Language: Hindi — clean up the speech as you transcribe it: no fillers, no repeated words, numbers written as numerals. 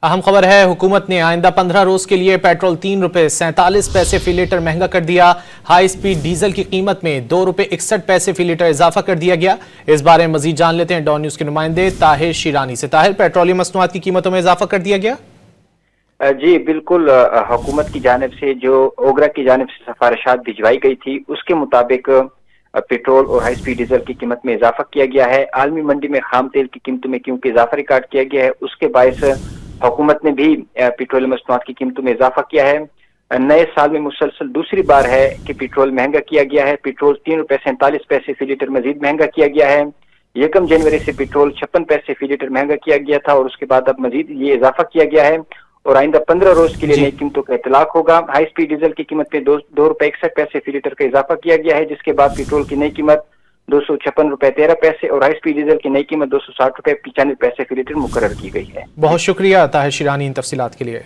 अहम खबर है, हुकूमत ने आइंदा 15 रोज के लिए पेट्रोल 3 रुपए 47 पैसे फी लीटर महंगा कर दिया। हाई स्पीड डीजल की कीमत में 2 रुपए 61 पैसे फी लीटर इजाफा कर दिया गया। इस बारे में मजीद जान लेते हैं डॉन न्यूज के नुमाइंदे ताहिर शिरानी से। ताहिर, पेट्रोलियम मसनूआत की कीमतों में इजाफा कर दिया गया? जी बिल्कुल, हुकूमत की जानिब से जो ओगरा की जानिब से सिफारिशात भिजवाई गई थी उसके मुताबिक पेट्रोल और हाई स्पीड डीजल की कीमत में इजाफा किया गया है। आलमी मंडी में खाम तेल की कीमतों में क्योंकि इजाफा रिकॉर्ड किया गया है, उसके बायस हुकूमत ने भी पेट्रोलियम मसनूआत की कीमतों में इजाफा किया है। नए साल में मुसलसल दूसरी बार है कि पेट्रोल महंगा किया गया है। पेट्रोल 3 रुपए 47 पैसे फी लीटर मजीद महंगा किया गया है। 1 जनवरी से पेट्रोल 56 पैसे फी लीटर महंगा किया गया था और उसके बाद अब मजीद ये इजाफा किया गया है और आइंदा 15 रोज के लिए नई कीमतों का इतलाक होगा। हाई स्पीड डीजल की कीमत में 2 रुपए 61 पैसे फी लीटर का इजाफा किया गया है, जिसके बाद पेट्रोल की नई कीमत 256 रुपए 13 पैसे और हाई स्पीड डीजल की नई कीमत 260 रुपए 95 पैसे फी लीटर मुकर्रर की गई है। बहुत शुक्रिया ताहिर शिरानी इन तफसीलात के लिए।